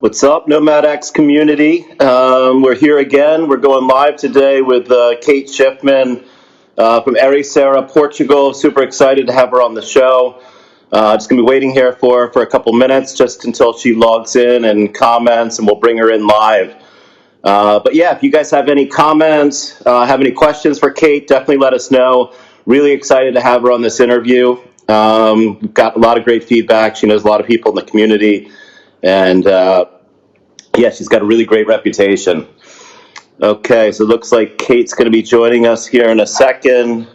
What's up, Nomadic community? We're here again. We're going live today with Kate Shifman from Ericeira, Portugal. Super excited to have her on the show. Just gonna be waiting here for a couple minutes just until she logs in and comments, and we'll bring her in live. But yeah, if you guys have any comments, have any questions for Kate, definitely let us know. Really excited to have her on this interview. We've got a lot of great feedback. She knows a lot of people in the community, and yeah, she's got a really great reputation. Okay, so it looks like Kate's going to be joining us here in a second.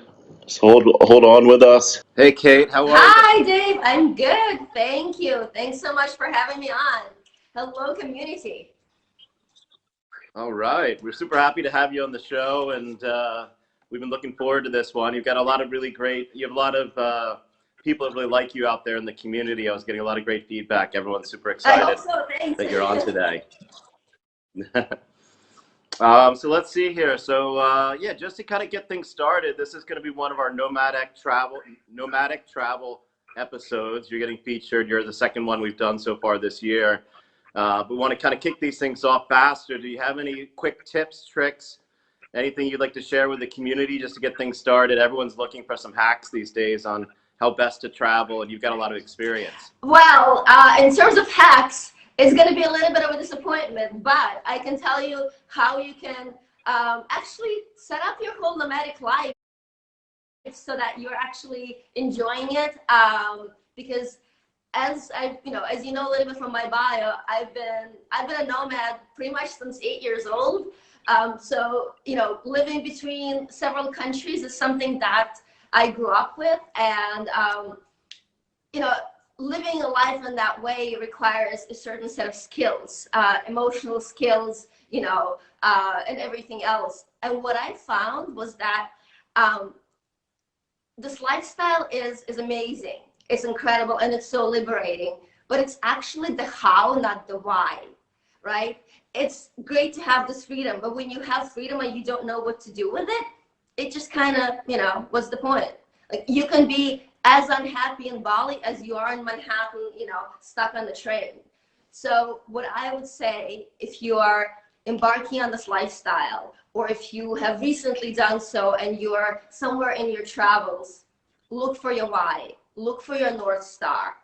Just hold on with us. Hey, Kate, how are you? Hi, Dave. I'm good. Thank you. Thanks so much for having me on. Hello, community. All right, we're super happy to have you on the show, and we've been looking forward to this one. You've got a lot of really great. You have a lot of people that really like you out there in the community. I was getting a lot of great feedback. Everyone's super excited I hope so. Thanks. that you're on today. So let's see here. So yeah, just to kind of get things started, this is going to be one of our nomadic travel episodes. You're getting featured. You're the second one we've done so far this year. But we want to kind of kick these things off faster. Do you have any quick tips, tricks, anything you'd like to share with the community just to get things started? Everyone's looking for some hacks these days on how best to travel, and you've got a lot of experience. Well, in terms of hacks, it's going to be a little bit of a disappointment, but I can tell you how you can actually set up your whole nomadic life so that you're actually enjoying it. Because as you know a little bit from my bio, I've been a nomad pretty much since 8 years old. So living between several countries is something that I grew up with, and living a life in that way requires a certain set of skills, emotional skills, and everything else. And what I found was that this lifestyle is amazing. It's incredible, and it's so liberating. But it's actually the how, not the why, right? It's great to have this freedom, but when you have freedom and you don't know what to do with it, it just kind of, what's the point? Like, you can be as unhappy in Bali as you are in Manhattan, stuck on the train. So what I would say, if you are embarking on this lifestyle, or if you have recently done so and you're somewhere in your travels, look for your why, look for your North Star,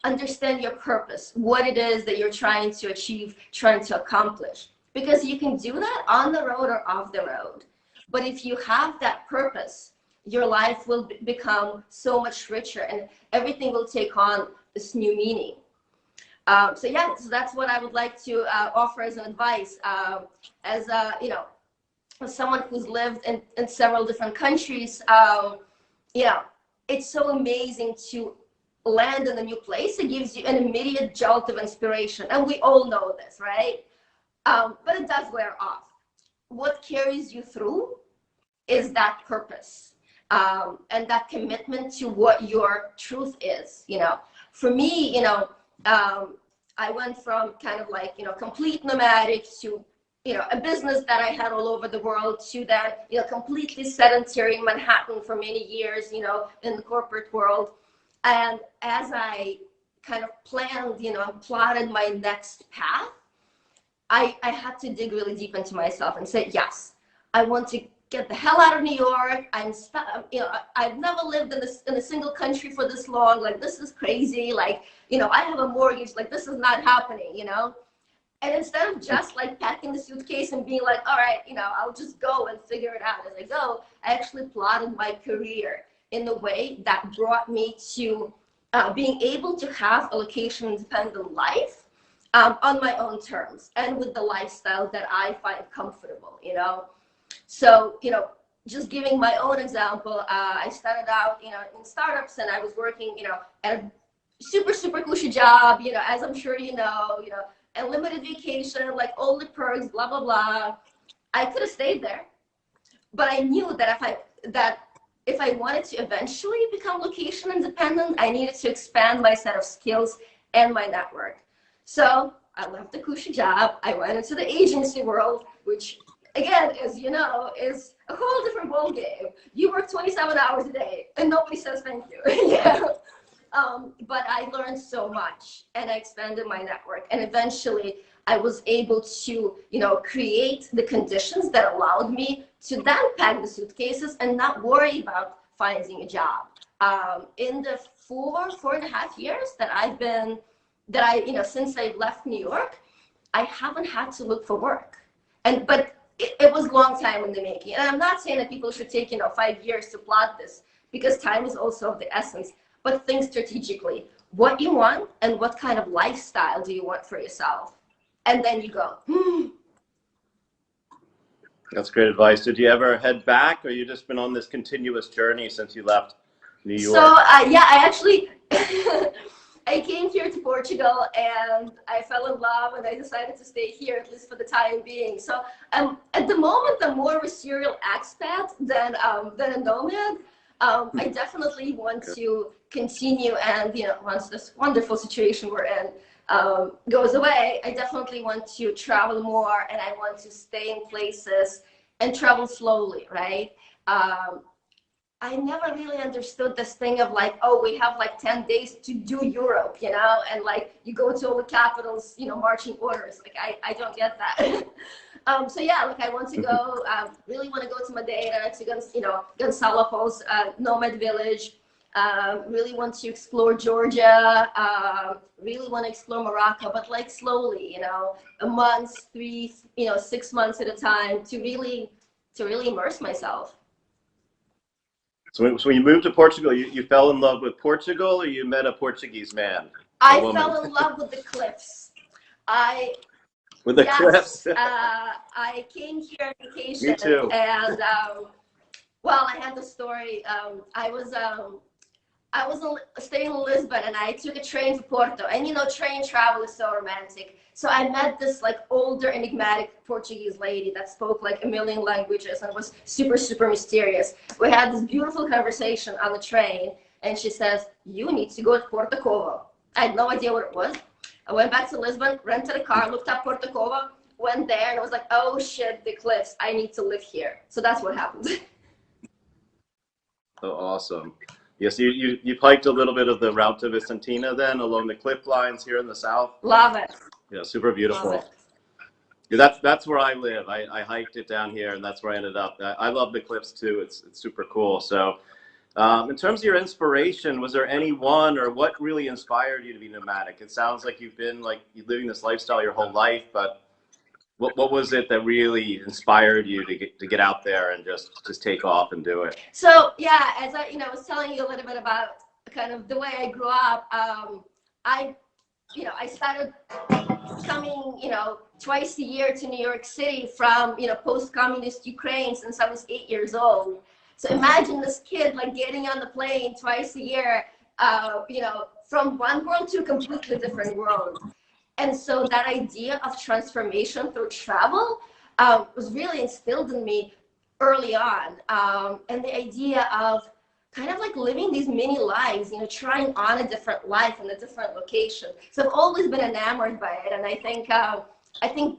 understand your purpose, what it is that you're trying to achieve, trying to accomplish. Because you can do that on the road or off the road. But if you have that purpose, your life will become so much richer, and everything will take on this new meaning. So that's what I would like to offer as an advice. As someone who's lived in several different countries, it's so amazing to land in a new place. It gives you an immediate jolt of inspiration, and we all know this, right? But it does wear off. What carries you through is that purpose, and that commitment to what your truth is. For me, I went from kind of like, complete nomadic to, a business that I had all over the world, to that, completely sedentary in Manhattan for many years, in the corporate world. And as I kind of planned, and plotted my next path, I had to dig really deep into myself and say, yes, I want to get the hell out of New York. I've never lived in a single country for this long. Like, this is crazy. Like, I have a mortgage. Like, this is not happening, And instead of just like packing the suitcase and being like, all right, I'll just go and figure it out as I go, I actually plotted my career in a way that brought me to being able to have a location-independent life on my own terms and with the lifestyle that I find comfortable, So, just giving my own example, I started out, in startups, and I was working, at a super, super cushy job, as I'm sure a limited vacation, like all the perks, blah, blah, blah. I could have stayed there, but I knew that if I wanted to eventually become location independent, I needed to expand my set of skills and my network. So I left the cushy job. I went into the agency world, which, again, as you know, is a whole different ballgame. You work 27 hours a day, and nobody says thank you. Yeah. But I learned so much, and I expanded my network, and eventually I was able to, create the conditions that allowed me to then pack the suitcases and not worry about finding a job. In the 4.5 years that since I left New York, I haven't had to look for work. But it was a long time in the making. And I'm not saying that people should take, 5 years to plot this, because time is also of the essence. But think strategically what you want and what kind of lifestyle do you want for yourself. And then you go, That's great advice. Did you ever head back, or you just been on this continuous journey since you left New York? So, yeah, I actually, I came here to Portugal and I fell in love, and I decided to stay here, at least for the time being. So at the moment, I'm more of a serial expat than a nomad. I definitely want to continue, and once this wonderful situation we're in goes away, I definitely want to travel more, and I want to stay in places and travel slowly, right? I never really understood this thing of like, oh, we have like 10 days to do Europe, and like you go to all the capitals, marching orders. Like, I don't get that. So yeah, like I want to go, really want to go to Madeira, to Gonçalves, nomad village. Really want to explore Georgia. Really want to explore Morocco, but like slowly, a month, 6 months at a time, to really immerse myself. So when you moved to Portugal, you fell in love with Portugal, or you met a Portuguese man? I fell in love with the cliffs. With the cliffs? I came here on vacation. Me too. And well, I had the story. I was staying in Lisbon, and I took a train to Porto. And train travel is so romantic. So I met this like older, enigmatic Portuguese lady that spoke like a million languages and was super, super mysterious. We had this beautiful conversation on the train, and she says, "You need to go to Porto Covo." I had no idea what it was. I went back to Lisbon, rented a car, looked up Porto Covo, went there, and I was like, "Oh shit, the cliffs! I need to live here." So that's what happened. Oh, awesome. Yes, you've hiked a little bit of the Route to Vicentina then, along the cliff lines here in the south. Love it. Yeah, super beautiful. Love it. Yeah, that's where I live. I hiked it down here, and that's where I ended up. I love the cliffs too. It's super cool. So, in terms of your inspiration, was there any one, or what really inspired you to be nomadic? It sounds like you've been living this lifestyle your whole life, but what was it that really inspired you to get out there and just take off and do it? So yeah, as I was telling you a little bit about kind of the way I grew up, I started coming, twice a year to New York City from, post-communist Ukraine since I was 8 years old. So imagine this kid like getting on the plane twice a year, from one world to a completely different world. And so that idea of transformation through travel was really instilled in me early on. And the idea of kind of like living these mini lives, trying on a different life in a different location. So I've always been enamored by it, and I think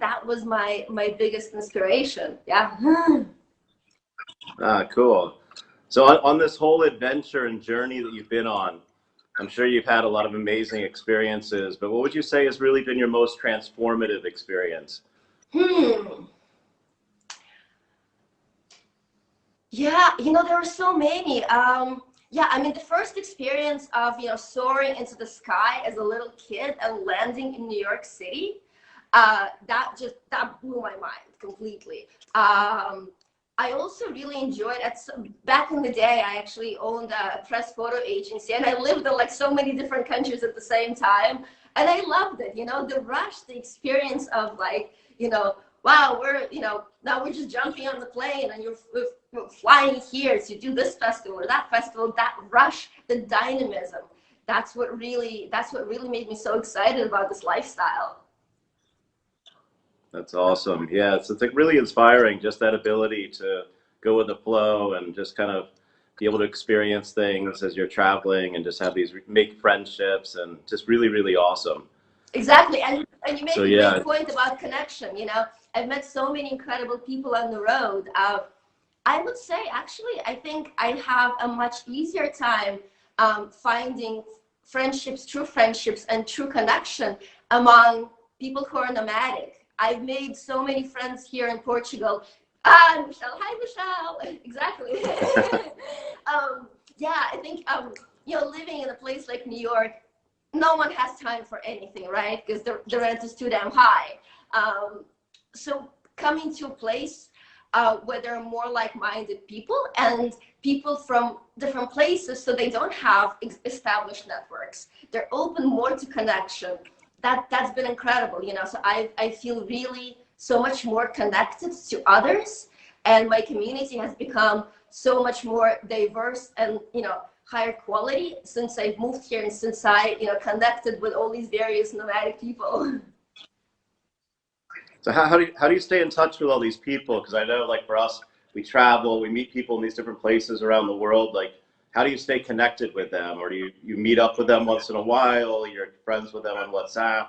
that was my biggest inspiration. Yeah. Cool. So on this whole adventure and journey that you've been on, I'm sure you've had a lot of amazing experiences, but what would you say has really been your most transformative experience? Yeah, there are so many. The first experience of, soaring into the sky as a little kid and landing in New York City, that blew my mind completely. I also really enjoyed back in the day, I actually owned a press photo agency, and I lived in like so many different countries at the same time. And I loved it, the rush, the experience of like, wow, now we're just jumping on the plane and you're flying here to do this festival or that festival, that rush, the dynamism. That's what really made me so excited about this lifestyle. That's awesome. Yeah, it's like really inspiring, just that ability to go with the flow and just kind of be able to experience things as you're traveling and just have make friendships, and just really, really awesome. Exactly. And you made a great point about connection. I've met so many incredible people on the road. I would say, actually, I think I have a much easier time finding friendships, true friendships, and true connection among people who are nomadic. I've made so many friends here in Portugal. Ah, Michelle. Hi, Michelle. Exactly. Yeah, I think living in a place like New York, no one has time for anything, right? Because the rent is too damn high. So coming to a place where there are more like-minded people and people from different places, so they don't have established networks. They're open more to connection. That's been incredible, So I feel really so much more connected to others, and my community has become so much more diverse and higher quality since I've moved here and since I connected with all these various nomadic people. So how do you stay in touch with all these people? Because I know, like, for us, we travel, we meet people in these different places around the world. Like, how do you stay connected with them? Or do you meet up with them once in a while? You're friends with them on WhatsApp?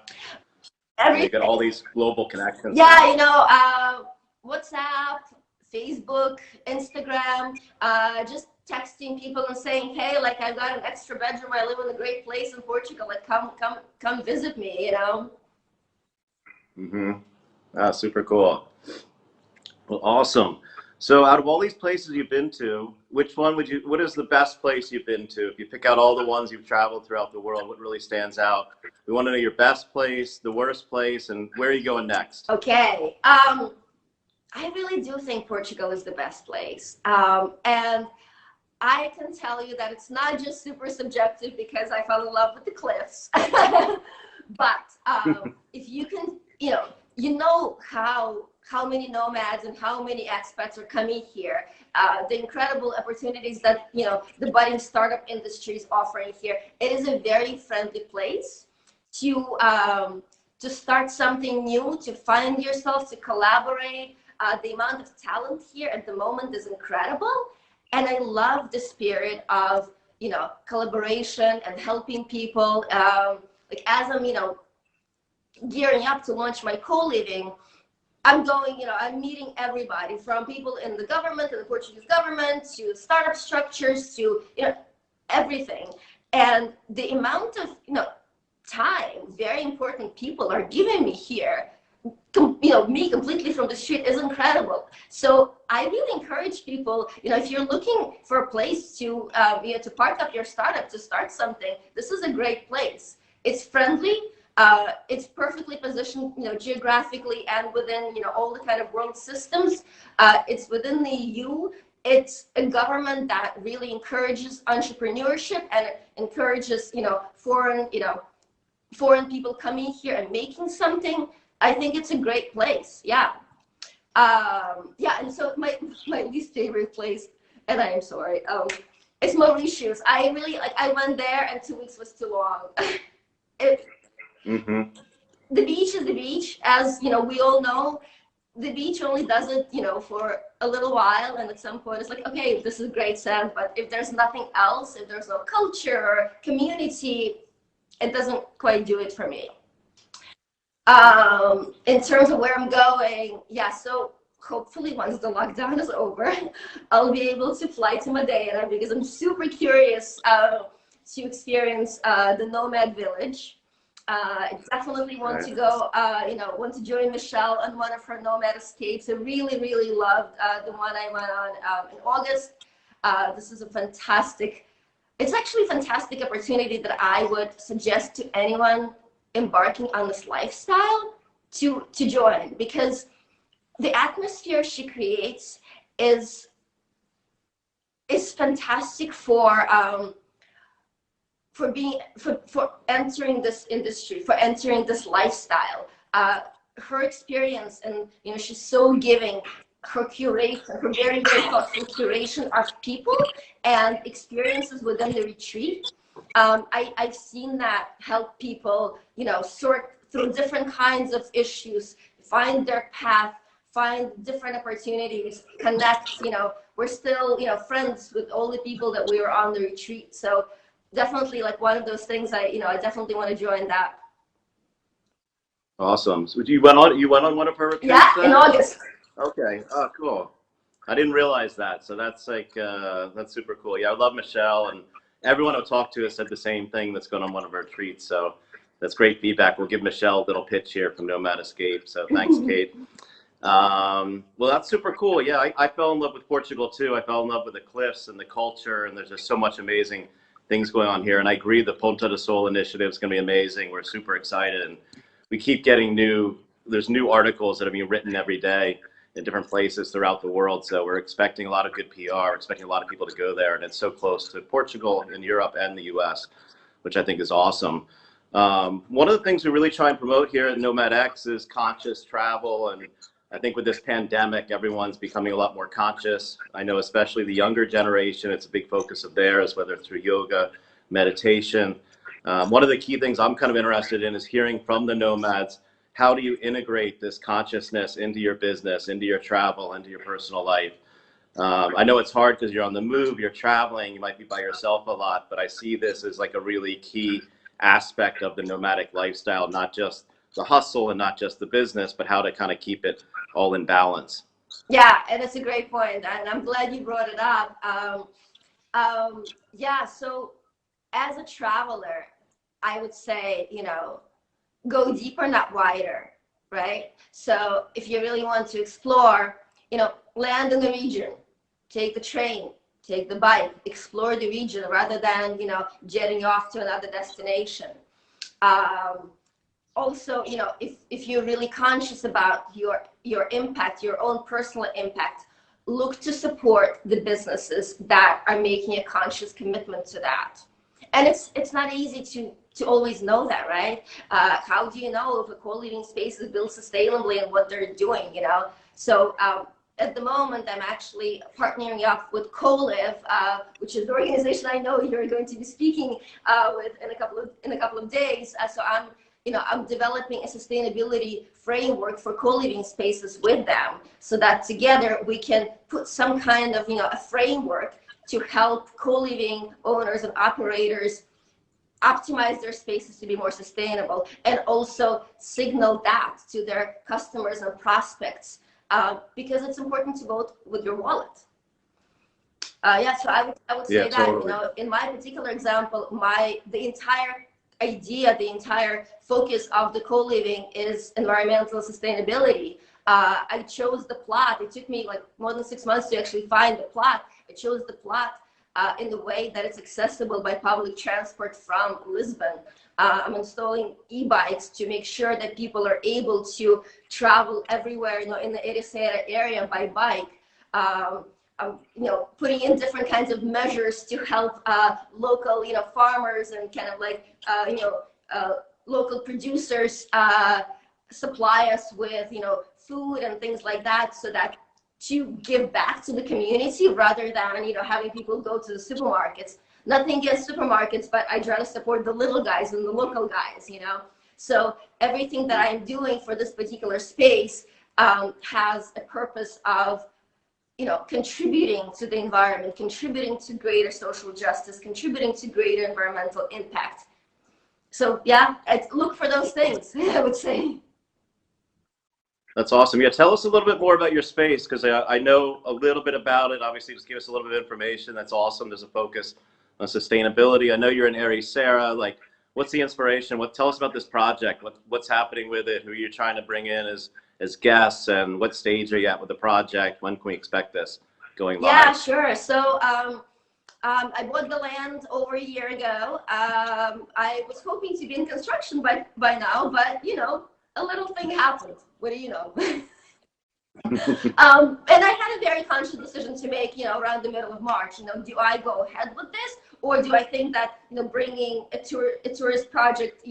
You get all these global connections. Yeah, WhatsApp, Facebook, Instagram, just texting people and saying, hey, like, I've got an extra bedroom. I live in a great place in Portugal. Like, come visit me, Mm-hmm. Ah, super cool. Well, awesome. So out of all these places you've been to, what is the best place you've been to? If you pick out all the ones you've traveled throughout the world, what really stands out? We want to know your best place, the worst place, and where are you going next? Okay. I really do think Portugal is the best place. And I can tell you that it's not just super subjective because I fell in love with the cliffs. But if you can, how many nomads and how many expats are coming here, the incredible opportunities that the budding startup industry is offering here. It is a very friendly place to start something new, to find yourself, to collaborate. The amount of talent here at the moment is incredible, and I love the spirit of collaboration and helping people. Like, as I'm gearing up to launch my co-living, I'm meeting everybody from people in the government, in the Portuguese government, to startup structures, to everything. And the amount of time very important people are giving me here, me completely from the street, is incredible. So I really encourage people, if you're looking for a place to to park up your startup, to start something, this is a great place. It's friendly. It's perfectly positioned, geographically and within, all the kind of world systems. It's within the EU. It's a government that really encourages entrepreneurship and encourages, foreign people coming here and making something. I think it's a great place. Yeah. And so my least favorite place, and I am sorry, it's Mauritius. I went there and 2 weeks was too long. Mm-hmm. The beach is the beach, as we all know. The beach only does it, for a little while, and at some point it's like, okay, this is great sand, but if there's nothing else, if there's no culture or community, it doesn't quite do it for me. In terms of where I'm going, yeah, so hopefully once the lockdown is over, I'll be able to fly to Madeira, because I'm super curious to experience the nomad village. I definitely want to go, want to join Michelle on one of her nomad escapes. I really, really loved the one I went on in August. This is it's actually a fantastic opportunity that I would suggest to anyone embarking on this lifestyle to join, because the atmosphere she creates is fantastic for entering this industry, for entering this lifestyle. Her experience, and she's so giving. Her curation, her very, very thoughtful curation of people and experiences within the retreat. I've seen that help people, sort through different kinds of issues, find their path, find different opportunities, connect. We're still, friends with all the people that we were on the retreat. So definitely, like, one of those things. I definitely want to join that. Awesome. So you went on one of her retreats? Yeah, in August. Okay. Oh, cool. I didn't realize that. So that's like that's super cool. Yeah, I love Michelle, and everyone I talked to has said the same thing that's going on one of our retreats. So that's great feedback. We'll give Michelle a little pitch here from Nomad Escape. So thanks, Kate. Well, that's super cool. Yeah, I fell in love with Portugal too. I fell in love with the cliffs and the culture, and there's just so much amazing things going on here. And I agree, the Ponta do Sol initiative is going to be amazing. We're super excited, and we keep getting there's new articles that are being written every day in different places throughout the world. So we're expecting a lot of good PR. We're expecting a lot of people to go there, and it's so close to Portugal and Europe and the US, which I think is awesome. One of the things we really try and promote here at Nomad X is conscious travel, and I think with this pandemic, everyone's becoming a lot more conscious. I know especially the younger generation, it's a big focus of theirs, whether it's through yoga, meditation. One of the key things I'm kind of interested in is hearing from the nomads, how do you integrate this consciousness into your business, into your travel, into your personal life? I know it's hard because you're on the move, you're traveling, you might be by yourself a lot, but I see this as like a really key aspect of the nomadic lifestyle, not just the hustle and not just the business, but how to kind of keep it all in balance. Yeah, and it's a great point, and I'm glad you brought it up. Yeah, so as a traveler, I would say, go deeper, not wider, right? So if you really want to explore, land in the region, take the train, take the bike, explore the region rather than, jetting off to another destination. Also, if you're really conscious about your impact, your own personal impact, look to support the businesses that are making a conscious commitment to that. And it's not easy to always know that, right? How do you know if a co-living space is built sustainably and what they're doing, So at the moment, I'm actually partnering up with Coliv, which is the organization I know you're going to be speaking with in a couple of days. So I'm developing a sustainability framework for co-living spaces with them, so that together we can put some kind of a framework to help co-living owners and operators optimize their spaces to be more sustainable, and also signal that to their customers and prospects, because it's important to vote with your wallet. Yeah, so I would say that, totally. In my particular example, the entire idea, the entire focus of the co-living is environmental sustainability. I chose the plot. It took me like more than 6 months to actually find the plot. I chose the plot in the way that it's accessible by public transport from Lisbon. I'm installing e-bikes to make sure that people are able to travel everywhere, in the Ericeira area by bike. I'm, putting in different kinds of measures to help local, farmers and kind of like, local producers supply us with, food and things like that, so that to give back to the community rather than, having people go to the supermarkets. Nothing against supermarkets, but I try to support the little guys and the local guys, So everything that I'm doing for this particular space has a purpose of, contributing to the environment, contributing to greater social justice, contributing to greater environmental impact. So yeah, look for those things, I would say. That's awesome. Yeah, tell us a little bit more about your space, because I know a little bit about it. Obviously, just give us a little bit of information. That's awesome. There's a focus on sustainability. I know you're in Ericeira. Like, what's the inspiration? Tell us about this project. What's happening with it? Who you're trying to bring in as guests, and what stage are you at with the project? When can we expect this going live? Yeah, sure. So I bought the land over a year ago. I was hoping to be in construction by now, but a little thing happened. What do you know? And I had a very conscious decision to make, around the middle of March. Do I go ahead with this, or do I think that bringing a tourist project,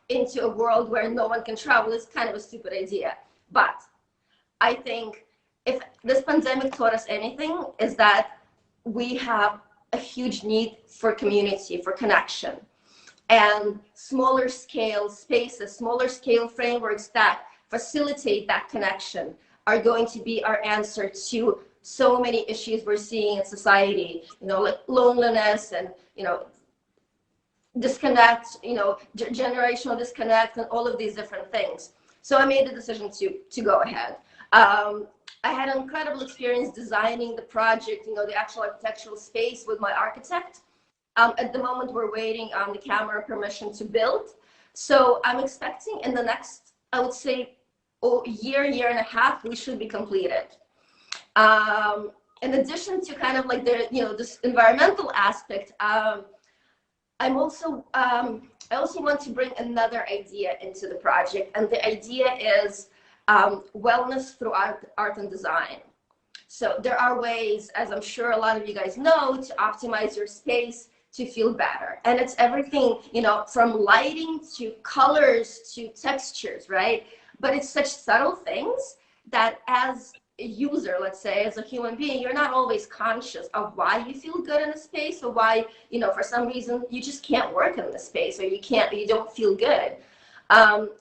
into a world where no one can travel is kind of a stupid idea? But I think if this pandemic taught us anything, is that we have a huge need for community, for connection, and smaller scale spaces, smaller scale frameworks that facilitate that connection are going to be our answer to so many issues we're seeing in society, like loneliness and, disconnect, generational disconnect, and all of these different things. So I made the decision to go ahead. I had an incredible experience designing the project, the actual architectural space with my architect. At the moment, we're waiting on the camera permission to build. So I'm expecting in the next, I would say, year and a half, we should be completed. In addition to kind of like the, this environmental aspect, I also want to bring another idea into the project, and the idea is wellness through art and design. So there are ways, as I'm sure a lot of you guys know, to optimize your space to feel better. And it's everything, from lighting to colors to textures, right? But it's such subtle things that as a user, let's say, as a human being, you're not always conscious of why you feel good in a space, or why, for some reason you just can't work in the space, or you don't feel good.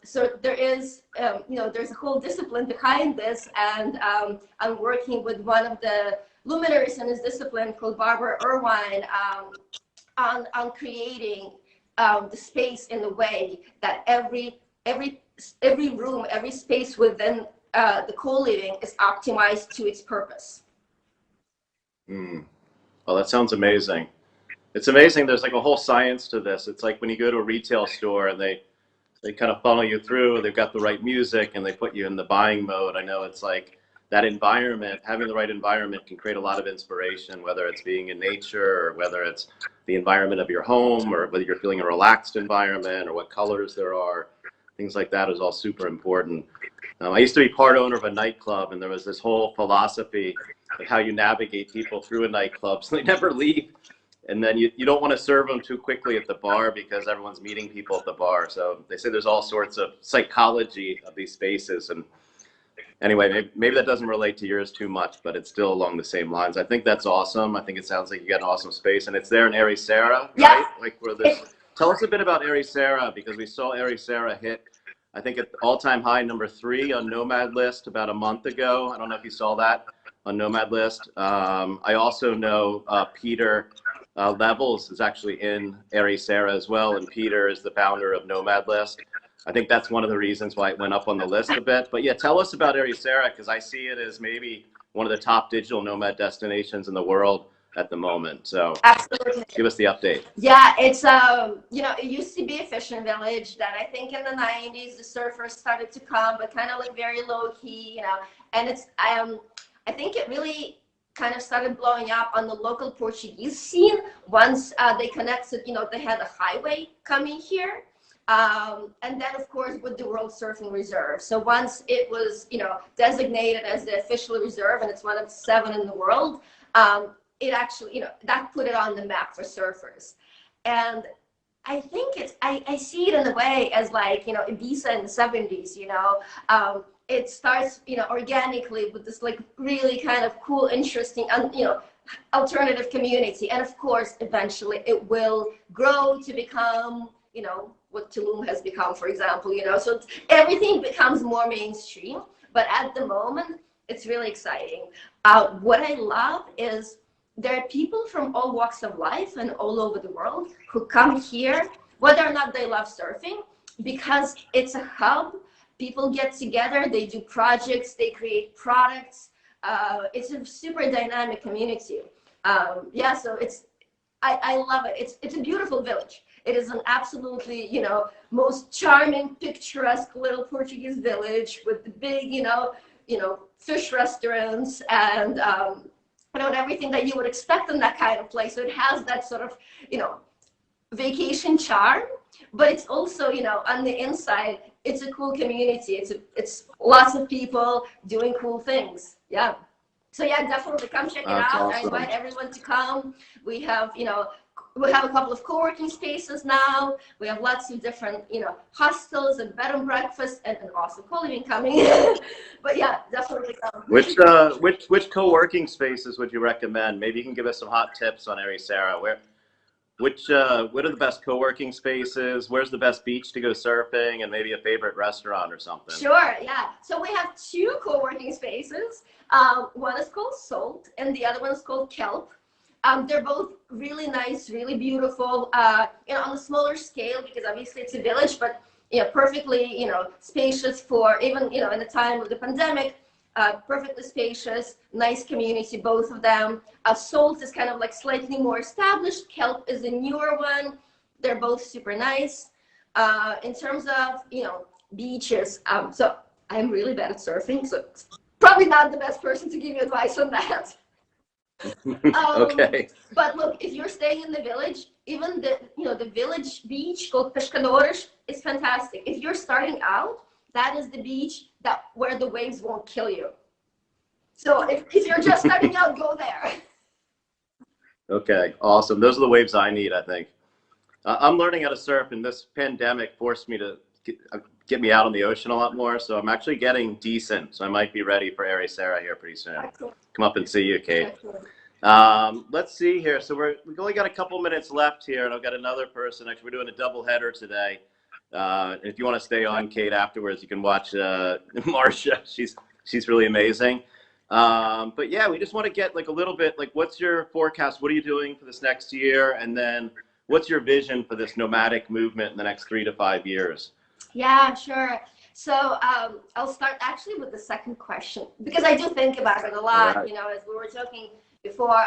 So there is, there's a whole discipline behind this, and I'm working with one of the luminaries in this discipline called Barbara Irvine on creating the space in a way that every room, every space within the co-living is optimized to its purpose. Well, that sounds amazing. It's amazing. There's like a whole science to this. It's like when you go to a retail store and they kind of funnel you through, they've got the right music and they put you in the buying mode. I know it's like that environment, having the right environment can create a lot of inspiration, whether it's being in nature or whether it's the environment of your home, or whether you're feeling a relaxed environment, or what colors there are. Things like that is all super important. I used to be part owner of a nightclub, and there was this whole philosophy of how you navigate people through a nightclub so they never leave. And then you don't want to serve them too quickly at the bar because everyone's meeting people at the bar. So they say there's all sorts of psychology of these spaces. And anyway, maybe that doesn't relate to yours too much, but it's still along the same lines. I think that's awesome. I think it sounds like you got an awesome space, and it's there in Ericeira, Yeah. right? Like where this. Tell us a bit about Ericeira, because we saw Ericeira hit, I think, at all-time high #3 on Nomad List about a month ago. I don't know if you saw that on Nomad List. I also know Peter Levels is actually in Ericeira as well, and Peter is the founder of Nomad List. I think that's one of the reasons why it went up on the list a bit. But yeah, tell us about Ericeira, because I see it as maybe one of the top digital nomad destinations in the world at the moment. So Absolutely. Give us the update. Yeah, it's it used to be a fishing village that I think in the 90s the surfers started to come, but kind of like very low key, and it's I think it really kind of started blowing up on the local Portuguese scene once they connected, they had a highway coming here. And then, of course, with the World Surfing Reserve. So once it was, designated as the official reserve, and it's one of 7 in the world, it actually, that put it on the map for surfers. And I think I see it in a way as like, Ibiza in the 70s, it starts, organically with this like really kind of cool, interesting, alternative community. And of course, eventually it will grow to become, what Tulum has become, for example, so everything becomes more mainstream, but at the moment, it's really exciting. What I love is there are people from all walks of life and all over the world who come here, whether or not they love surfing, because it's a hub. People get together, they do projects, they create products. It's a super dynamic community. So I love it. It's a beautiful village. It is an absolutely, most charming, picturesque little Portuguese village with the big, fish restaurants and, everything that you would expect in that kind of place. So it has that sort of, vacation charm, but it's also, on the inside, it's a cool community. It's lots of people doing cool things. Yeah. So yeah, definitely come check it out. Awesome. I invite everyone to come. We have, we have a couple of co-working spaces now. We have lots of different, hostels and bed and breakfast, and an awesome co-living coming. But yeah, definitely come. Which co-working spaces would you recommend? Maybe you can give us some hot tips on Ericeira. What are the best co-working spaces? Where's the best beach to go surfing, and maybe a favorite restaurant or something? Sure, yeah. So we have 2 co-working spaces. One is called Salt, and the other one is called Kelp. They're both really nice, really beautiful, on a smaller scale, because obviously it's a village, but perfectly, spacious for even, in the time of the pandemic, perfectly spacious, nice community, both of them. Salt is kind of like slightly more established. Kelp is a newer one. They're both super nice. In terms of, beaches, so I'm really bad at surfing, so probably not the best person to give you advice on that. Okay. But look, if you're staying in the village, even the village beach called Pescadores is fantastic. If you're starting out, that is the beach where the waves won't kill you. So if you're just starting out, go there. Okay, awesome. Those are the waves I need, I think. I'm learning how to surf, and this pandemic forced me to get me out on the ocean a lot more, so I'm actually getting decent. So I might be ready for Ericeira here pretty soon. Excellent. Come up and see you, Kate. Let's see here. So we've only got a couple minutes left here, and I've got another person. Actually, we're doing a double header today. If you want to stay on, Kate, afterwards, you can watch Marcia. She's really amazing. But yeah, we just want to get like a little bit, like, what's your forecast? What are you doing for this next year? And then what's your vision for this nomadic movement in the next 3 to 5 years? Yeah, sure. So I'll start actually with the second question, because I do think about it a lot. Right. As we were talking before,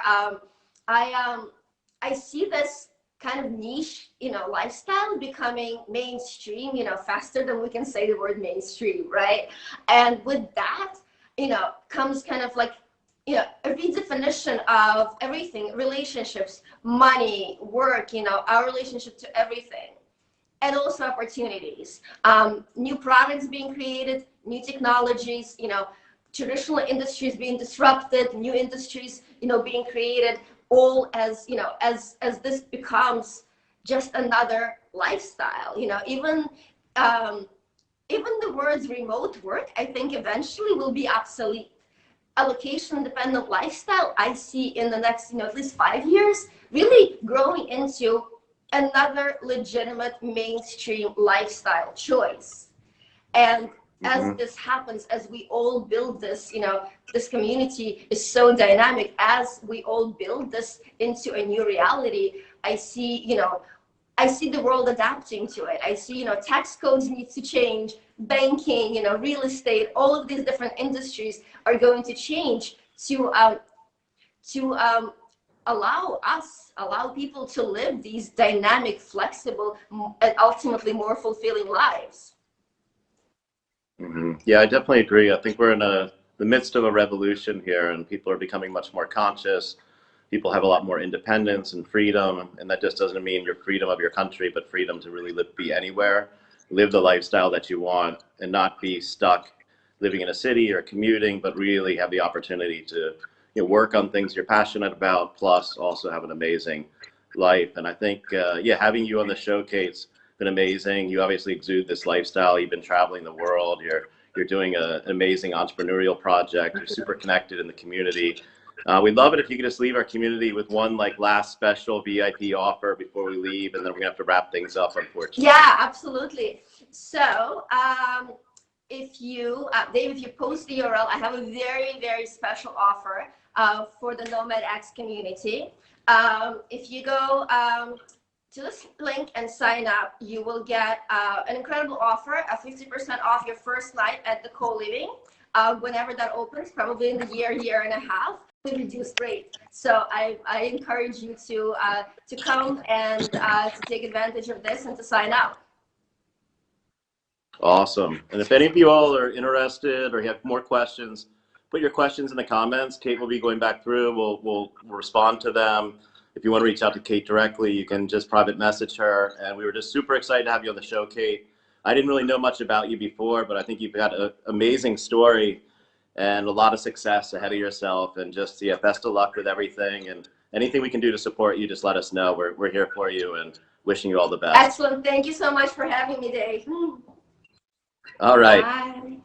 I see this kind of niche, lifestyle becoming mainstream, faster than we can say the word mainstream, right? And with that, comes kind of like, a redefinition of everything: relationships, money, work, our relationship to everything. And also opportunities, new products being created, new technologies, traditional industries being disrupted, new industries, being created, all as, as this becomes just another lifestyle, even the words remote work, I think eventually will be obsolete. A location-dependent lifestyle, I see in the next, at least 5 years, really growing into another legitimate mainstream lifestyle choice. And as this happens, as we all build this, this community is so dynamic. As we all build this into a new reality, I see the world adapting to it. I see, tax codes need to change, banking, real estate, all of these different industries are going to change to allow people to live these dynamic, flexible, and ultimately more fulfilling lives. Yeah, I definitely agree. I think we're in the midst of a revolution here, and people are becoming much more conscious. People have a lot more independence and freedom, and that just doesn't mean your freedom of your country, but freedom to really be anywhere, live the lifestyle that you want, and not be stuck living in a city or commuting, but really have the opportunity to work on things you're passionate about, plus also have an amazing life. And I think, having you on the show, Kate's been amazing. You obviously exude this lifestyle. You've been traveling the world. You're doing an amazing entrepreneurial project. You're super connected in the community. We'd love it if you could just leave our community with one last special VIP offer before we leave, and then we're gonna have to wrap things up, unfortunately. Yeah, absolutely. So if you, Dave, if you post the URL, I have a very, very special offer for the Nomadic community. If you go to this link and sign up, you will get an incredible offer, a 50% off your first night at the Coliving, whenever that opens, probably in the year and a half, with reduced rate. So I encourage you to come and to take advantage of this and to sign up. Awesome. And if any of you all are interested or you have more questions, put your questions in the comments. Kate will be going back through. We'll respond to them. If you want to reach out to Kate directly, you can just private message her. And we were just super excited to have you on the show, Kate. I didn't really know much about you before, but I think you've got an amazing story and a lot of success ahead of yourself. And just, best of luck with everything. And anything we can do to support you, just let us know. We're here for you and wishing you all the best. Excellent. Thank you so much for having me, Dave. All right. Bye.